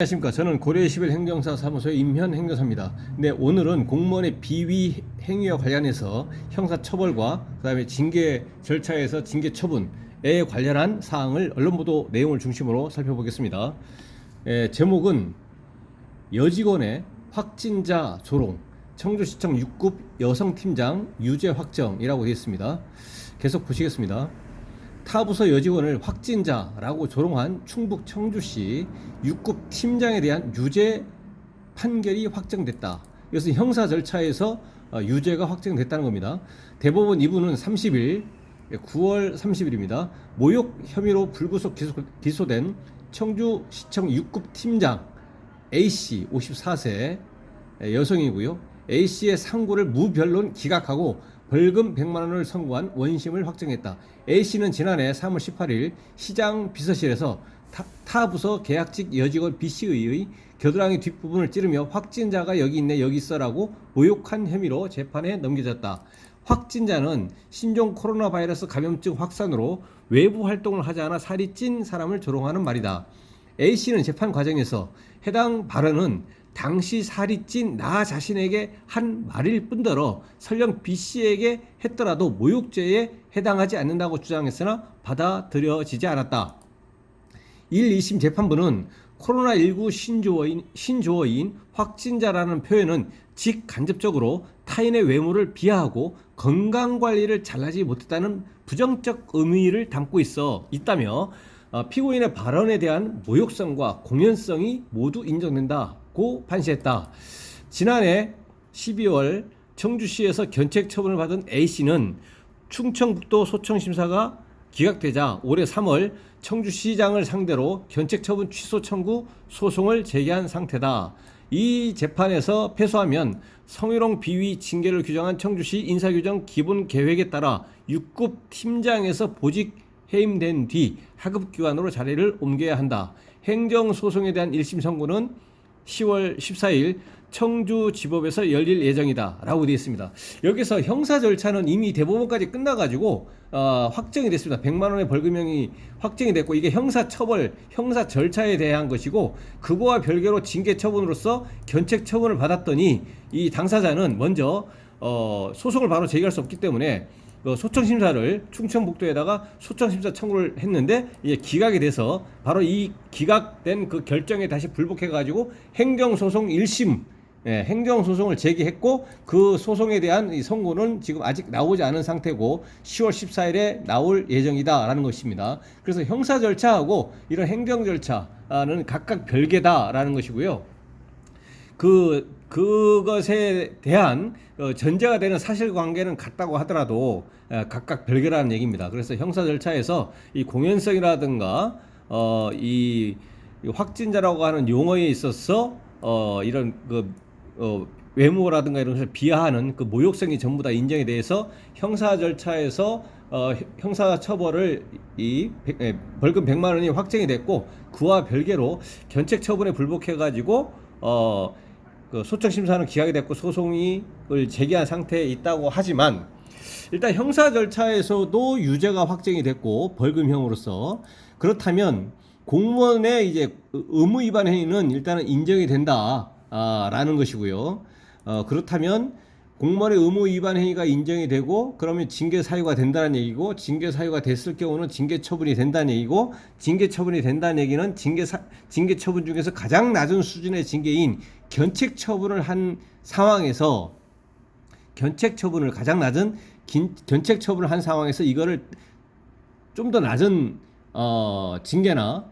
안녕하십니까. 저는 고려의11 행정사 사무소의 임현 행정사입니다. 네, 오늘은 공무원의 비위 행위와 관련해서 형사처벌과 그 다음에 징계 절차에서 징계 처분에 관련한 사항을 언론보도 내용을 중심으로 살펴보겠습니다. 제목은 여직원의 확진자 조롱, 청주시청 6급 여성팀장 유죄 확정이라고 되어 있습니다. 계속 보시겠습니다. 타 부서 여직원을 확진자라고 조롱한 충북 청주시 6급 팀장에 대한 유죄 판결이 확정됐다. 이것은 형사 절차에서 유죄가 확정됐다는 겁니다. 대법원 2부는 30일, 9월 30일입니다. 모욕 혐의로 불구속 기소된 청주시청 6급 팀장 A씨 54세 여성이고요. A씨의 상고를 무변론 기각하고 벌금 100만 원을 선고한 원심을 확정했다. A씨는 지난해 3월 18일 시장 비서실에서 타 부서 계약직 여직원 B씨의 겨드랑이 뒷부분을 찌르며 확진자가 여기 있네 여기 있어라고 모욕한 혐의로 재판에 넘겨졌다. 확진자는 신종 코로나 바이러스 감염증 확산으로 외부 활동을 하지 않아 살이 찐 사람을 조롱하는 말이다. A씨는 재판 과정에서 해당 발언은 당시 살이 찐 나 자신에게 한 말일 뿐더러 설령 B씨에게 했더라도 모욕죄에 해당하지 않는다고 주장했으나 받아들여지지 않았다. 1, 2심 재판부는 코로나19 신조어인 확진자라는 표현은 직간접적으로 타인의 외모를 비하하고 건강관리를 잘하지 못했다는 부정적 의미를 담고 있다며 피고인의 발언에 대한 모욕성과 공연성이 모두 인정된다고 판시했다. 지난해 12월 청주시에서 견책 처분을 받은 A씨는 충청북도 소청심사가 기각되자 올해 3월 청주시장을 상대로 견책 처분 취소 청구 소송을 제기한 상태다. 이 재판에서 패소하면 성희롱 비위 징계를 규정한 청주시 인사규정 기본계획에 따라 6급 팀장에서 보직 해임된 뒤 하급기관으로 자리를 옮겨야 한다. 행정소송에 대한 1심 선고는 10월 14일 청주지법에서 열릴 예정이다 라고 되어 있습니다. 여기서 형사 절차는 이미 대법원까지 끝나가지고 확정이 됐습니다. 100만 원의 벌금형이 확정이 됐고, 이게 형사처벌, 형사 절차에 대한 것이고, 그거와 별개로 징계처분으로서 견책처분을 받았더니 이 당사자는 먼저 소송을 바로 제기할 수 없기 때문에 소청심사를 충청북도에다가 소청심사 청구를 했는데 이게 기각이 돼서 바로 이 기각된 그 결정에 다시 불복해가지고 행정소송 1심 행정소송을 제기했고, 그 소송에 대한 이 선고는 지금 아직 나오지 않은 상태고 10월 14일에 나올 예정이다라는 것입니다. 그래서 형사 절차하고 이런 행정 절차는 각각 별개다라는 것이고요. 그것에 대한 전제가 되는 사실관계는 같다고 하더라도 각각 별개라는 얘기입니다. 그래서 형사 절차에서 이 공연성이라든가 이 확진자라고 하는 용어에 있어서 이런 외모라든가 이런 것을 비하하는 그 모욕성이 전부 다 인정에 대해서 형사 절차에서 형사 처벌을 벌금 100만 원이 확정이 됐고, 그와 별개로 견책 처분에 불복해가지고 그 소청심사는 기각이 됐고 소송을 제기한 상태에 있다고 하지만, 일단 형사 절차에서도 유죄가 확정이 됐고 벌금형으로서, 그렇다면 공무원의 이제 의무 위반 행위는 일단은 인정이 된다 라는 것이고요. 그렇다면 공무원의 의무 위반 행위가 인정이 되고 그러면 징계 사유가 된다는 얘기고, 징계 사유가 됐을 경우는 징계 처분이 된다는 얘기고, 징계 처분이 된다는 얘기는 징계 처분 중에서 가장 낮은 수준의 징계인 견책 처분을 한 상황에서 가장 낮은 견책 처분을 한 상황에서 이거를 좀 더 낮은 징계나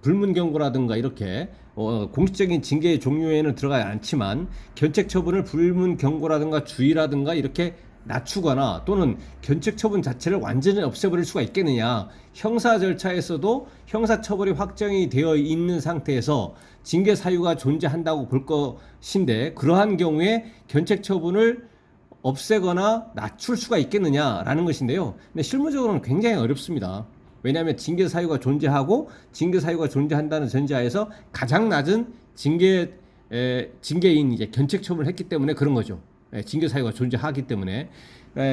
불문 경고라든가 이렇게 공식적인 징계의 종류에는 들어가지 않지만 견책 처분을 불문 경고라든가 주의라든가 이렇게 낮추거나 또는 견책 처분 자체를 완전히 없애버릴 수가 있겠느냐. 형사 절차에서도 형사 처벌이 확정이 되어 있는 상태에서 징계 사유가 존재한다고 볼 것인데, 그러한 경우에 견책 처분을 없애거나 낮출 수가 있겠느냐라는 것인데요. 근데 실무적으로는 굉장히 어렵습니다. 왜냐하면 징계 사유가 존재하고 징계 사유가 존재한다는 전제하에서 가장 낮은 징계인 이제 견책 처분을 했기 때문에 그런 거죠. 징계 사유가 존재하기 때문에.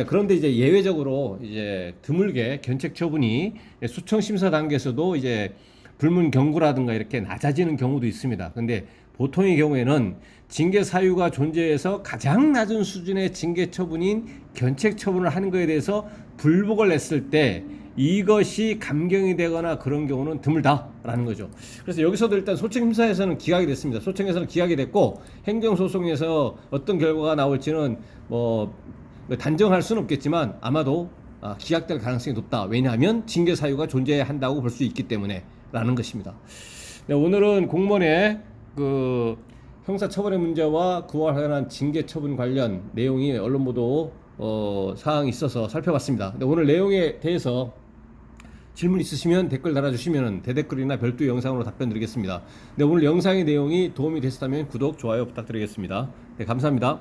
그런데 이제 예외적으로 이제 드물게 견책 처분이 수청 심사 단계에서도 이제 불문 경고라든가 이렇게 낮아지는 경우도 있습니다. 근데 보통의 경우에는 징계 사유가 존재해서 가장 낮은 수준의 징계 처분인 견책 처분을 하는 것에 대해서 불복을 냈을 때 이것이 감경이 되거나 그런 경우는 드물다라는 거죠. 그래서 여기서도 일단 소책심사에서는 기각이 됐습니다. 소책에서는 기각이 됐고 행정소송에서 어떤 결과가 나올지는 뭐 단정할 수는 없겠지만 아마도 기각될 가능성이 높다. 왜냐하면 징계 사유가 존재한다고 볼 수 있기 때문에 라는 것입니다. 네, 오늘은 공무원의 그 형사처벌의 문제와 그와 관련한 징계 처분 관련 내용이 언론 보도 사항이 있어서 살펴봤습니다. 근데 오늘 내용에 대해서 질문 있으시면 댓글 달아주시면 대댓글이나 별도 영상으로 답변 드리겠습니다. 네, 오늘 영상의 내용이 도움이 되셨다면 구독, 좋아요 부탁드리겠습니다. 네, 감사합니다.